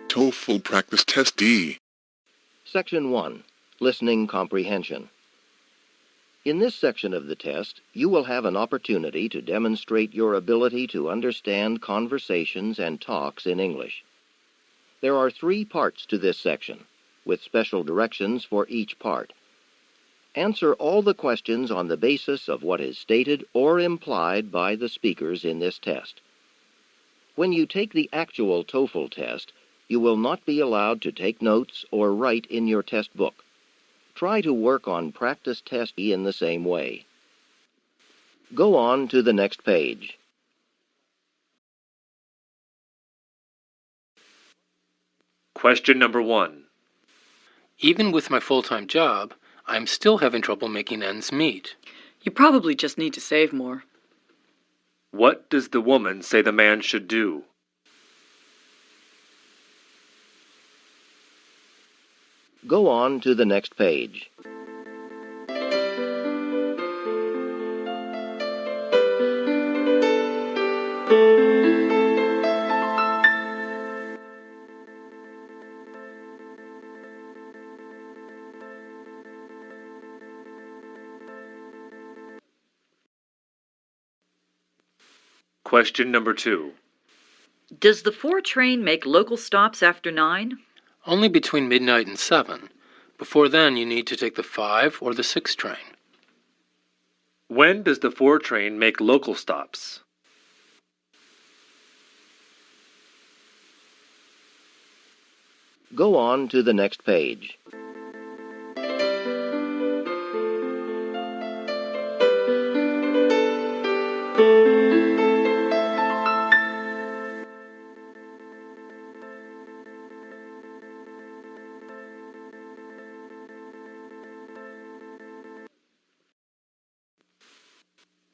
Toefl Practice Test D. Section 1. Listening Comprehension. In this section of the test, you will have an opportunity to demonstrate your ability to understand conversations and talks in English. There are 3 parts to this section, with special directions for each part. Answer all the questions on the basis of what is stated or implied by the speakers in this test. When you take the actual Toefl test, you will not be allowed to take notes or write in your test book. Try to work on practice test E in the same way. Go on to the next page. Question number 1. Even with my full-time job, I'm still having trouble making ends meet. You probably just need to save more. What does the woman say the man should do? Go on to the next page. Question number 2. Does the 4 train make local stops after 9? Only between midnight and 7. Before then, you need to take the 5 or the 6 train. When does the 4 train make local stops? Go on to the next page.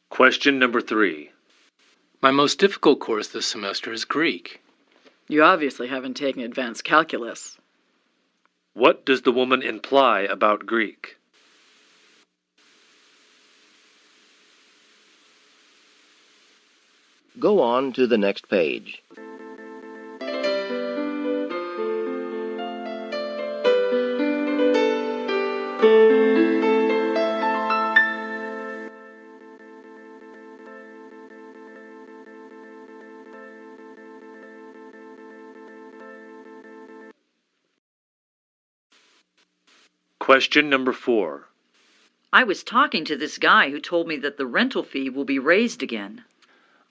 Question number 3. My most difficult course this semester is Greek. You obviously haven't taken advanced calculus. What does the woman imply about Greek? Go on to the next page. Question number 4. I was talking to this guy who told me that the rental fee will be raised again.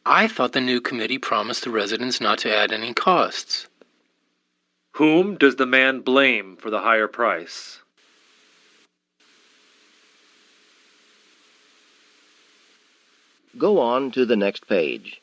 I thought the new committee promised the residents not to add any costs. Whom does the man blame for the higher price? Go on to the next page.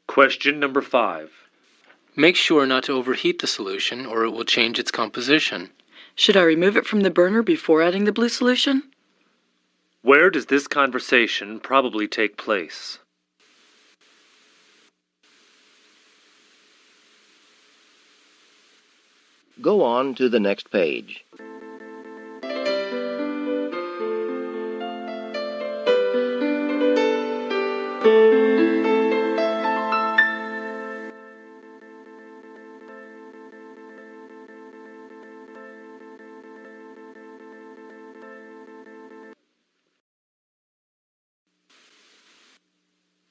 Question number 5. Make sure not to overheat the solution or it will change its composition. Should I remove it from the burner before adding the blue solution? Where does this conversation probably take place? Go on to the next page.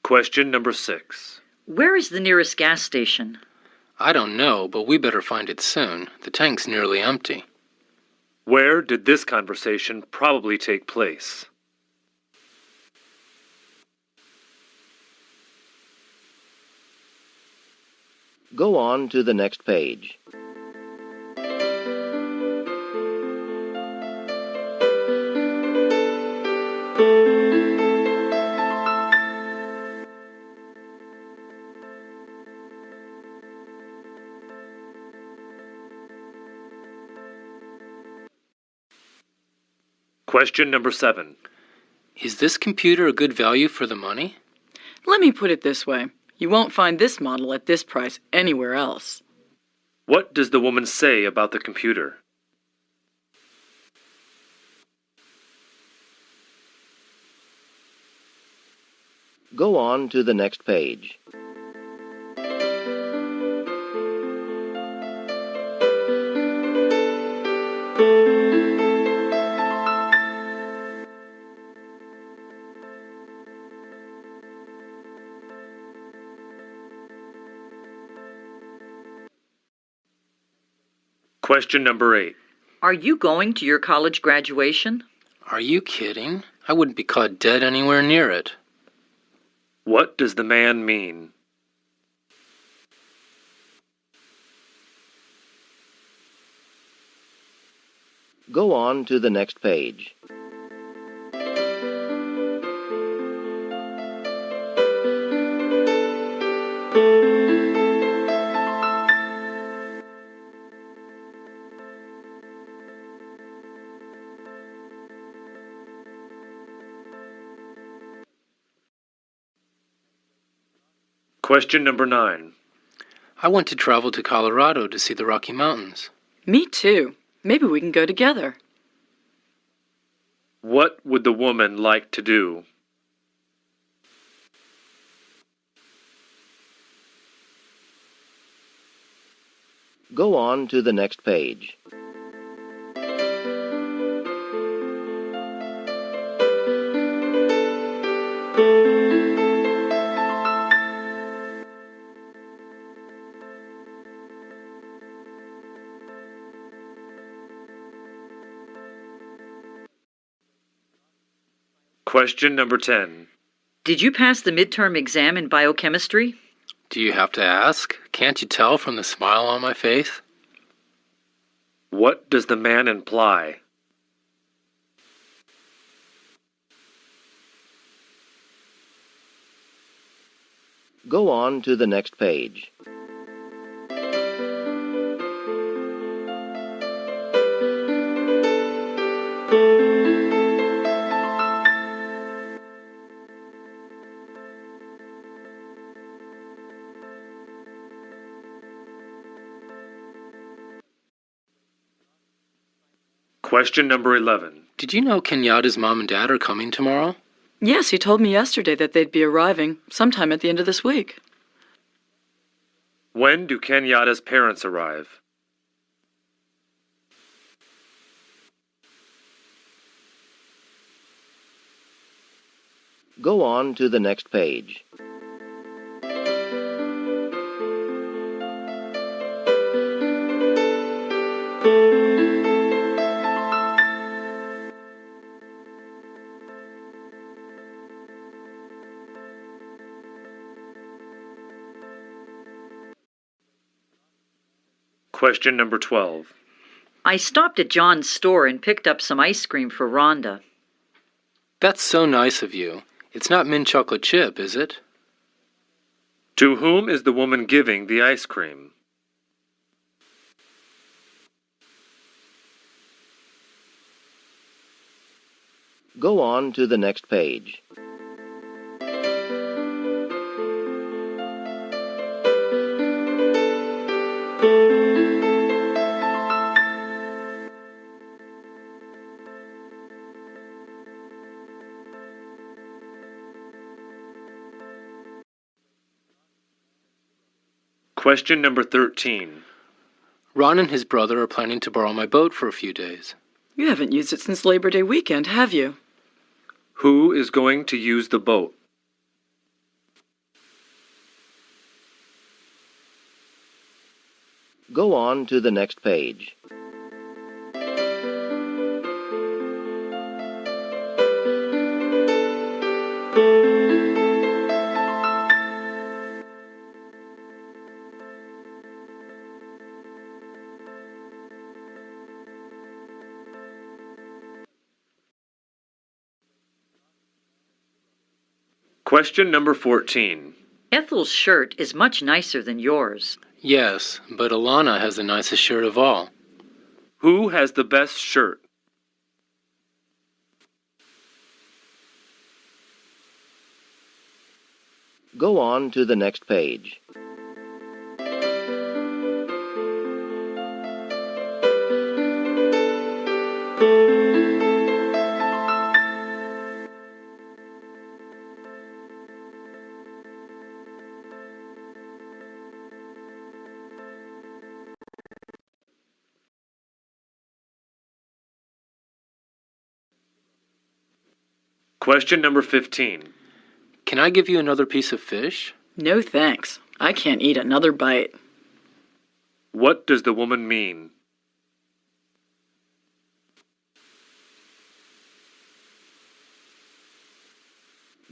Question number 6. Where is the nearest gas station? I don't know, but we better find it soon. The tank's nearly empty. Where did this conversation probably take place? Go on to the next page. Question number 7. Is this computer a good value for the money? Let me put it this way. You won't find this model at this price anywhere else. What does the woman say about the computer? Go on to the next page. Question number 8. Are you going to your college graduation? Are you kidding? I wouldn't be caught dead anywhere near it. What does the man mean? Go on to the next page. Question number 9. I want to travel to Colorado to see the Rocky Mountains. Me too. Maybe we can go together. What would the woman like to do? Go on to the next page. Question number 10. Did you pass the midterm exam in biochemistry? Do you have to ask? Can't you tell from the smile on my face? What does the man imply? Go on to the next page. Question number 11. Did you know Kenyatta's mom and dad are coming tomorrow? Yes, he told me yesterday that they'd be arriving sometime at the end of this week. When do Kenyatta's parents arrive? Go on to the next page. Question number 12. I stopped at John's store and picked up some ice cream for Rhonda. That's so nice of you. It's not mint chocolate chip, is it? To whom is the woman giving the ice cream? Go on to the next page. Question number 13. Ron and his brother are planning to borrow my boat for a few days. You haven't used it since Labor Day weekend, have you? Who is going to use the boat? Go on to the next page. Question number 14. Ethel's shirt is much nicer than yours. Yes, but Alana has the nicest shirt of all. Who has the best shirt? Go on to the next page. Question number 15. Can I give you another piece of fish? No thanks. I can't eat another bite. What does the woman mean?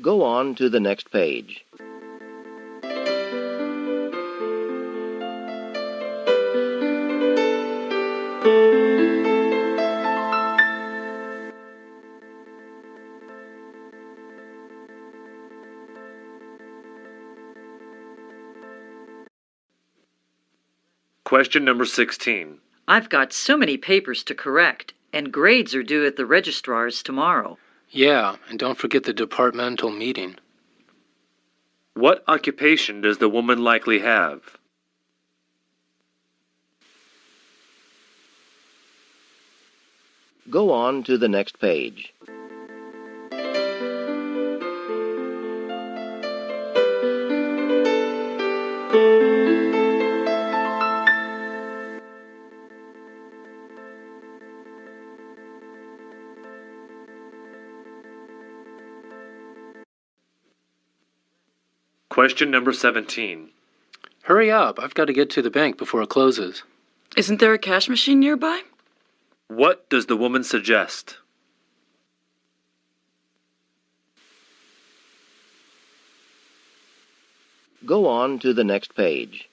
Go on to the next page. Question number 16. I've got so many papers to correct, and grades are due at the registrar's tomorrow. Yeah, and don't forget the departmental meeting. What occupation does the woman likely have? Go on to the next page. Question number 17. Hurry up, I've got to get to the bank before it closes. Isn't there a cash machine nearby? What does the woman suggest? Go on to the next page.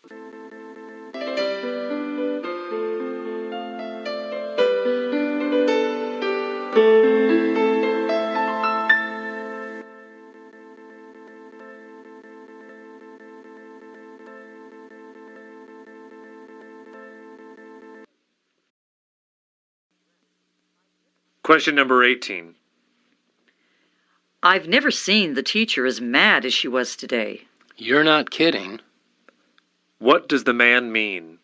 Question number 18. I've never seen the teacher as mad as she was today. You're not kidding. What does the man mean?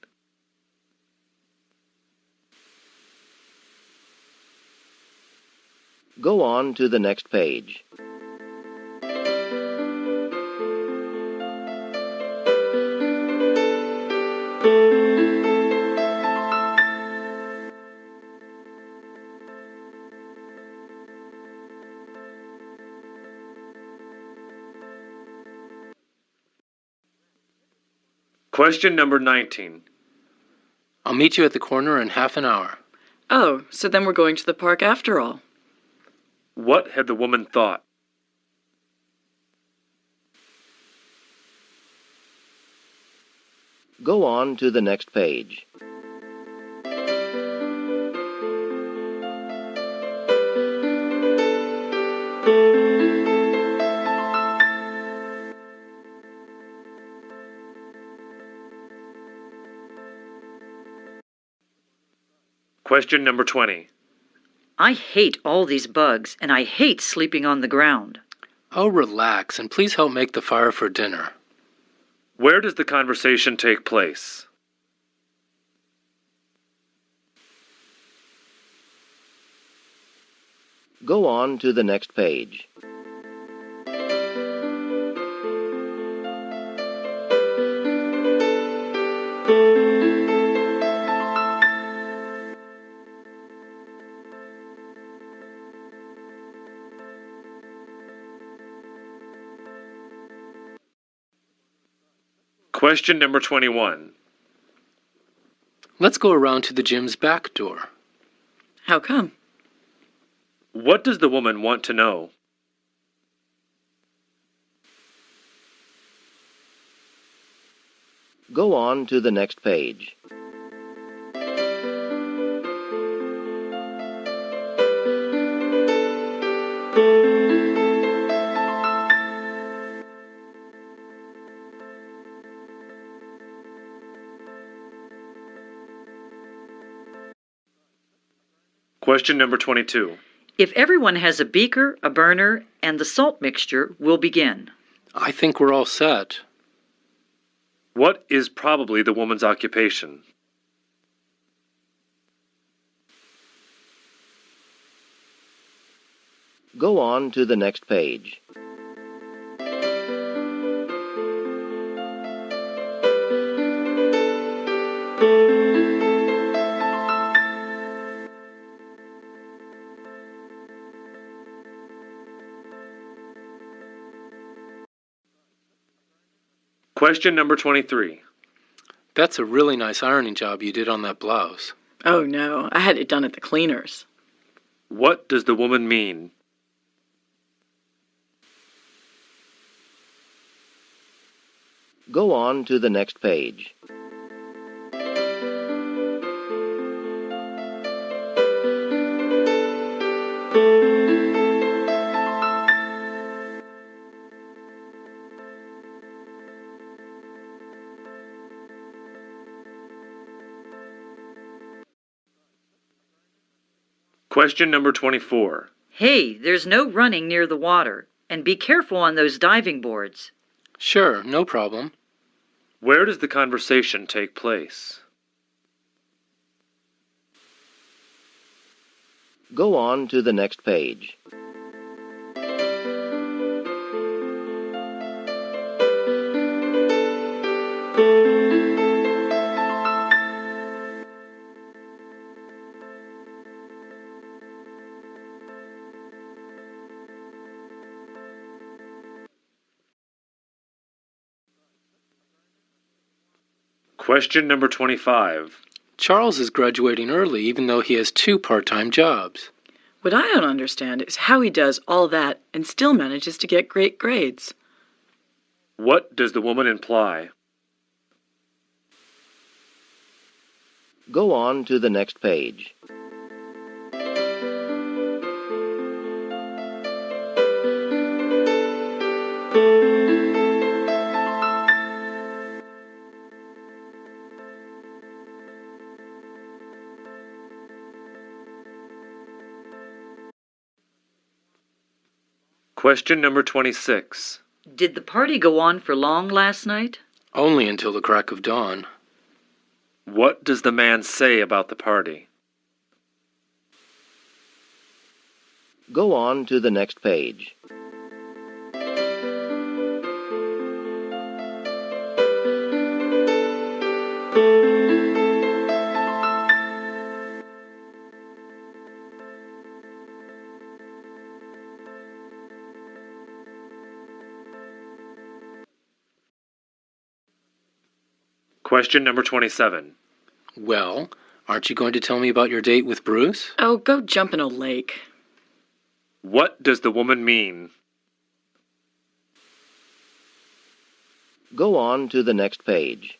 Go on to the next page. Question number 19. I'll meet you at the corner in half an hour. Oh, so then we're going to the park after all. What had the woman thought? Go on to the next page. Question number 20. I hate all these bugs, and I hate sleeping on the ground. Oh, relax, and please help make the fire for dinner. Where does the conversation take place? Go on to the next page. Question number 21. Let's go around to the gym's back door. How come? What does the woman want to know? Go on to the next page. Question number 22. If everyone has a beaker, a burner, and the salt mixture, we'll begin. I think we're all set. What is probably the woman's occupation? Go on to the next page. Question number 23. That's a really nice ironing job you did on that blouse. Oh no, I had it done at the cleaners. What does the woman mean? Go on to the next page. Question number 24. Hey, there's no running near the water, and be careful on those diving boards. Sure, no problem. Where does the conversation take place? Go on to the next page. Question number 25. Charles is graduating early even though he has 2 part-time jobs. What I don't understand is how he does all that and still manages to get great grades. What does the woman imply? Go on to the next page. Question number 26. Did the party go on for long last night? Only until the crack of dawn. What does the man say about the party? Go on to the next page. Question number 27. Well, aren't you going to tell me about your date with Bruce? Oh, go jump in a lake. What does the woman mean? Go on to the next page.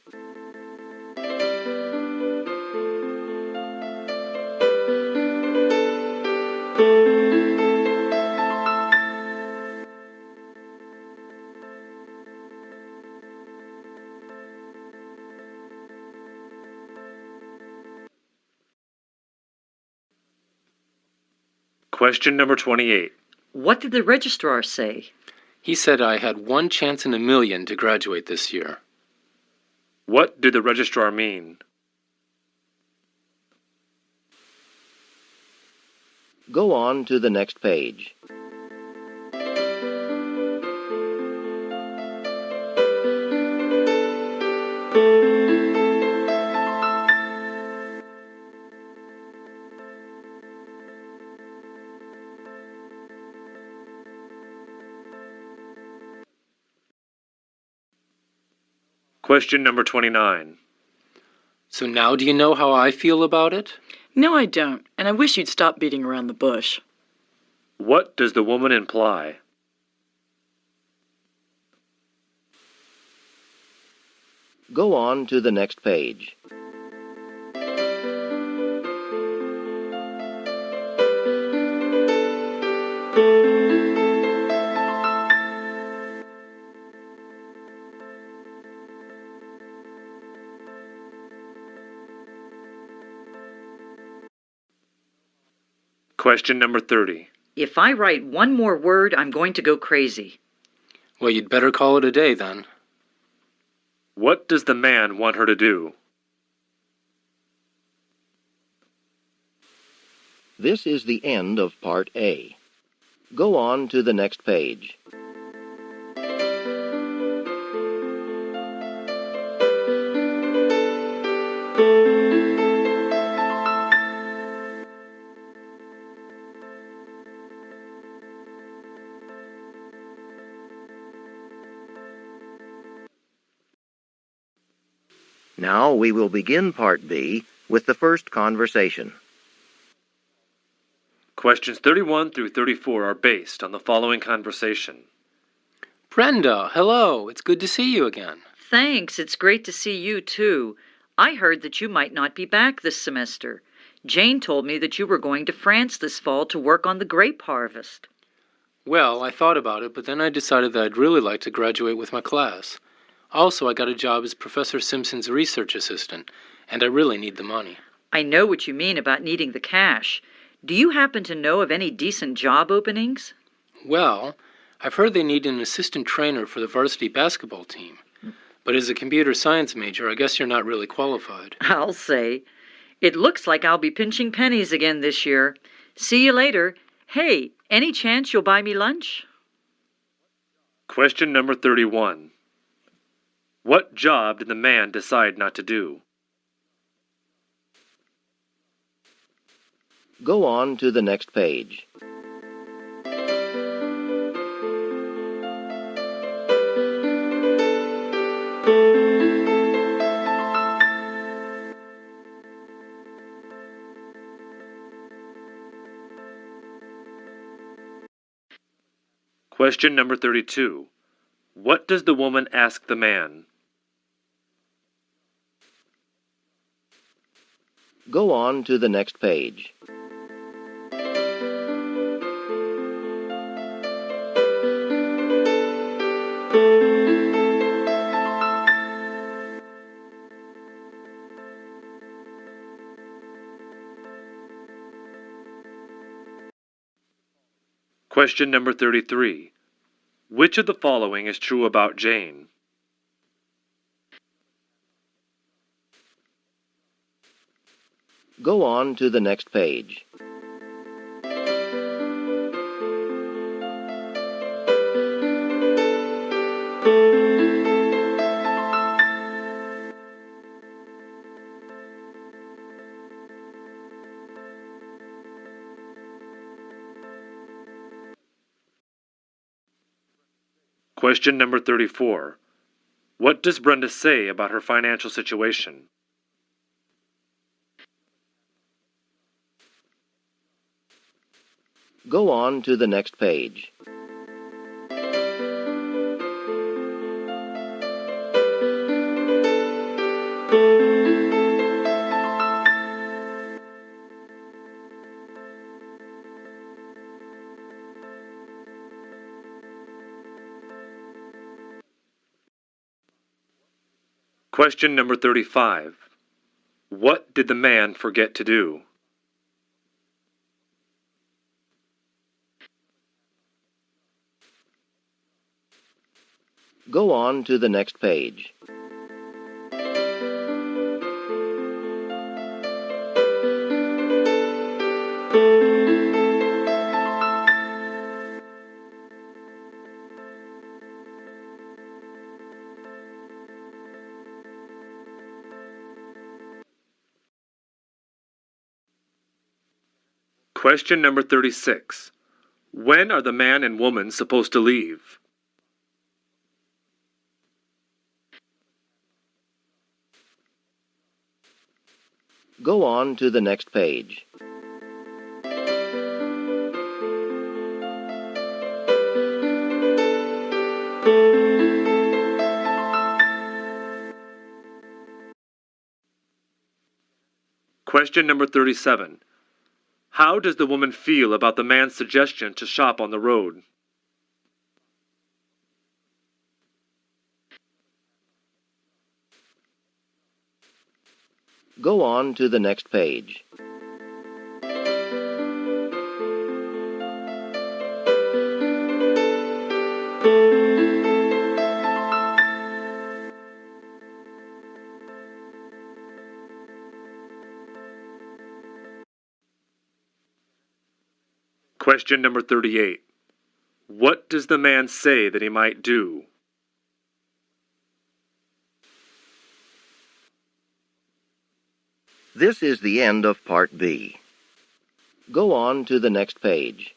Question number 28. What did the registrar say? He said I had 1 chance in a million to graduate this year. What did the registrar mean? Go on to the next page. Question number 29. So now do you know how I feel about it? No, I don't, and I wish you'd stop beating around the bush. What does the woman imply? Go on to the next page. Question number 30. If I write one more word, I'm going to go crazy. Well, you'd better call it a day then. What does the man want her to do? This is the end of Part A. Go on to the next page. Now we will begin Part B with the first conversation. Questions 31 through 34 are based on the following conversation. Brenda, hello. It's good to see you again. Thanks, it's great to see you too. I heard that you might not be back this semester. Jane told me that you were going to France this fall to work on the grape harvest. Well, I thought about it, but then I decided that I'd really like to graduate with my class. Also, I got a job as Professor Simpson's research assistant, and I really need the money. I know what you mean about needing the cash. Do you happen to know of any decent job openings? Well, I've heard they need an assistant trainer for the varsity basketball team. But as a computer science major, I guess you're not really qualified. I'll say. It looks like I'll be pinching pennies again this year. See you later. Hey, any chance you'll buy me lunch? Question number 31. What job did the man decide not to do? Go on to the next page. Question number 32. What does the woman ask the man? Go on to the next page. Question number 33. Which of the following is true about Jane? Go on to the next page. Question number 34. What does Brenda say about her financial situation? Go on to the next page. Question number 35. What did the man forget to do? Go on to the next page. Question number 36. When are the man and woman supposed to leave? Go on to the next page. Question number 37. How does the woman feel about the man's suggestion to shop on the road? Go on to the next page. Question number 38. What does the man say that he might do? This is the end of Part B. Go on to the next page.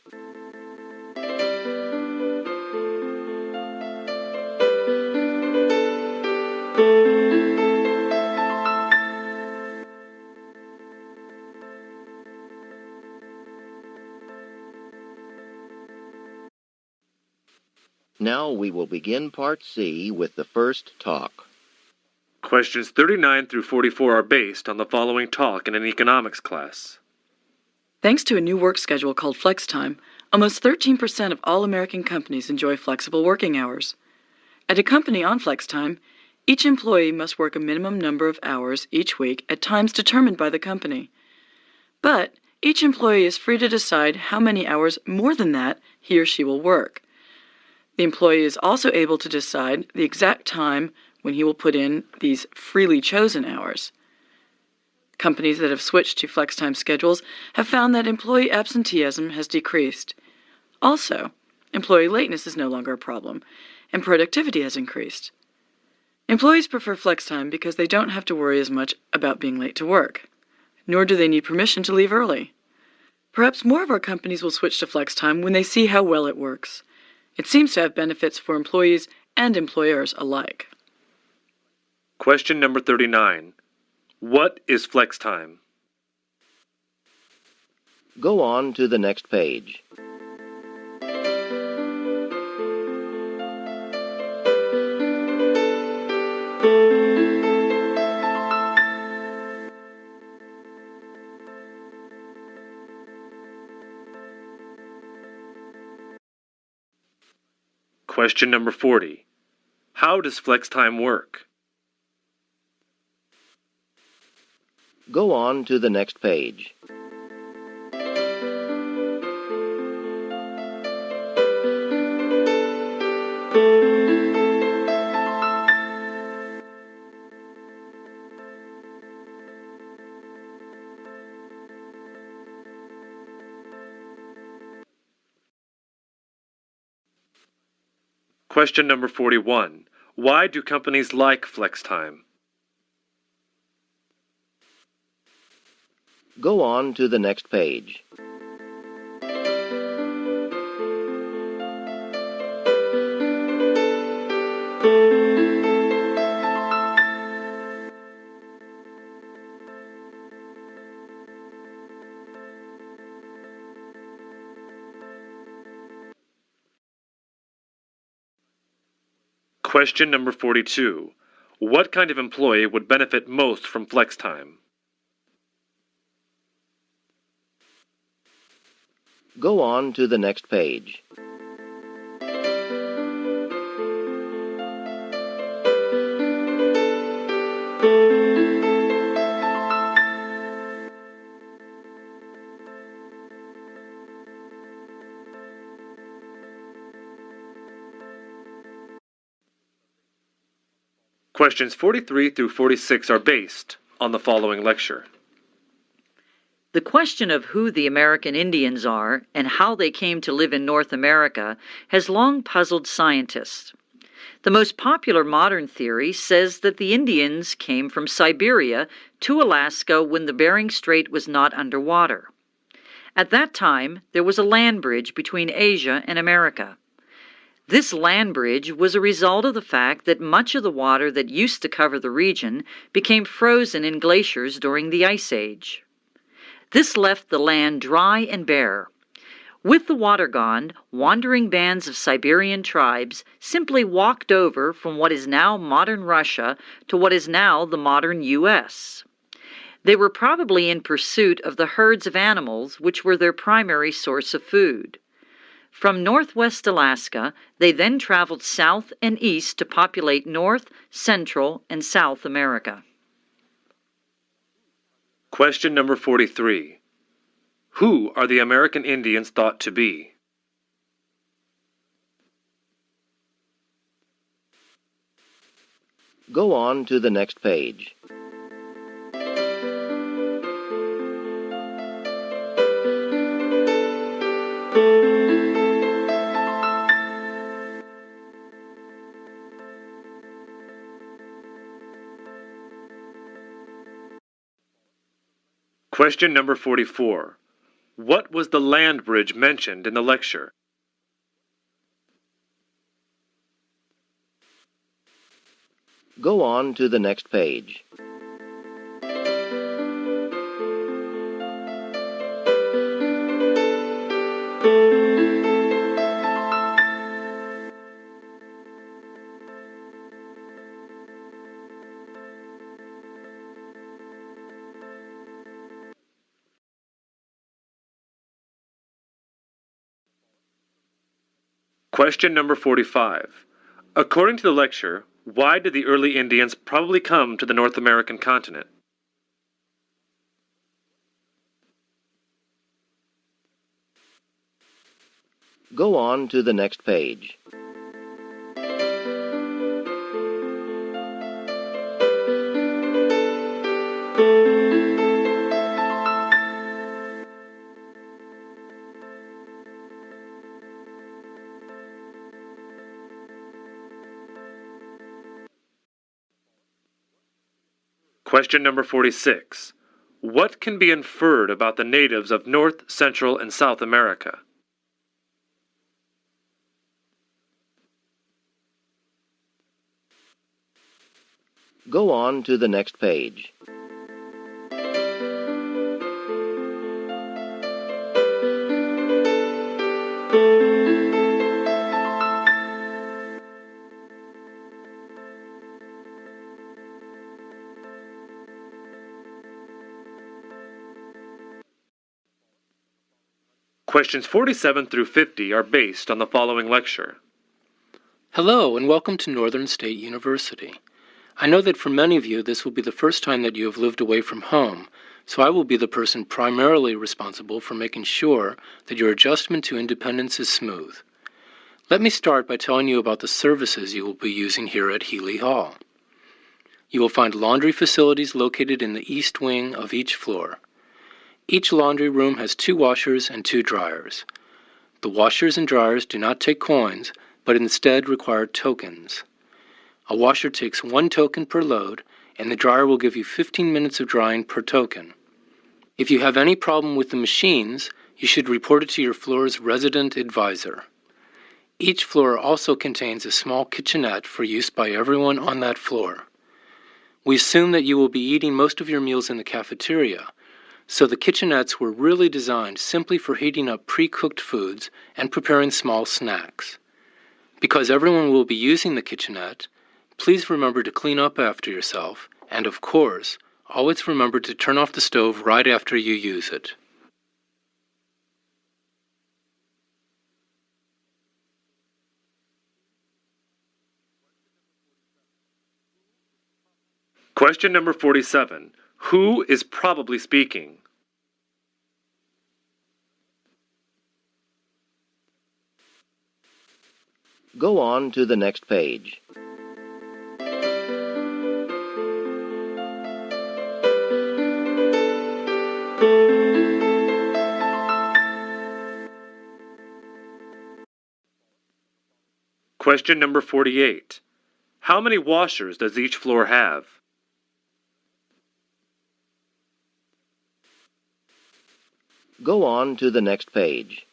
Now we will begin Part C with the first talk. Questions 39 through 44 are based on the following talk in an economics class. Thanks to a new work schedule called flex time, almost 13% of all American companies enjoy flexible working hours. At a company on flex time, each employee must work a minimum number of hours each week at times determined by the company. But each employee is free to decide how many hours more than that he or she will work. The employee is also able to decide the exact time when he will put in these freely chosen hours. Companies that have switched to flex time schedules have found that employee absenteeism has decreased. Also, employee lateness is no longer a problem, and productivity has increased. Employees prefer flex time because they don't have to worry as much about being late to work, nor do they need permission to leave early. Perhaps more of our companies will switch to flex time when they see how well it works. It seems to have benefits for employees and employers alike. Question number 39. What is flex time? Go on to the next page. Question number 40. How does flex time work? Go on to the next page. Question number 41. Why do companies like flex time? Go on to the next page. Question number 42. What kind of employee would benefit most from flex time? Go on to the next page. Questions 43 through 46 are based on the following lecture. The question of who the American Indians are and how they came to live in North America has long puzzled scientists. The most popular modern theory says that the Indians came from Siberia to Alaska when the Bering Strait was not underwater. At that time, there was a land bridge between Asia and America. This land bridge was a result of the fact that much of the water that used to cover the region became frozen in glaciers during the Ice Age. This left the land dry and bare. With the water gone, wandering bands of Siberian tribes simply walked over from what is now modern Russia to what is now the modern U.S. They were probably in pursuit of the herds of animals which were their primary source of food. From northwest Alaska, they then traveled south and east to populate North, Central, and South America. Question number 43. Who are the American Indians thought to be? Go on to the next page. Question number 44. What was the land bridge mentioned in the lecture? Go on to the next page. Question number 45. According to the lecture, why did the early Indians probably come to the North American continent? Go on to the next page. Question number 46. What can be inferred about the natives of North, Central, and South America? Go on to the next page. Questions 47 through 50 are based on the following lecture. Hello, and welcome to Northern State University. I know that for many of you, this will be the first time that you have lived away from home, so I will be the person primarily responsible for making sure that your adjustment to independence is smooth. Let me start by telling you about the services you will be using here at Healy Hall. You will find laundry facilities located in the east wing of each floor. Each laundry room has 2 washers and 2 dryers. The washers and dryers do not take coins, but instead require tokens. A washer takes 1 token per load, and the dryer will give you 15 minutes of drying per token. If you have any problem with the machines, you should report it to your floor's resident advisor. Each floor also contains a small kitchenette for use by everyone on that floor. We assume that you will be eating most of your meals in the cafeteria, so the kitchenettes were really designed simply for heating up pre-cooked foods and preparing small snacks. Because everyone will be using the kitchenette, please remember to clean up after yourself, and of course, always remember to turn off the stove right after you use it. Question number 47. Who is probably speaking? Go on to the next page. Question number 48. How many washers does each floor have? Go on to the next page.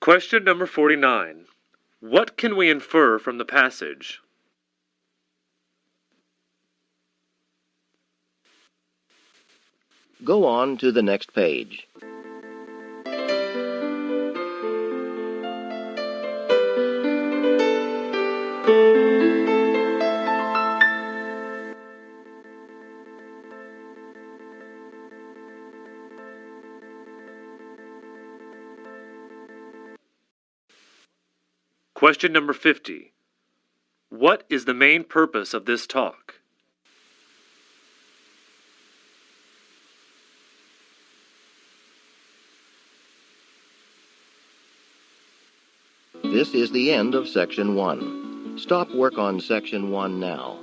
Question number 49. What can we infer from the passage? Go on to the next page. Question number 50. What is the main purpose of this talk? This is the end of Section 1. Stop work on Section 1 now.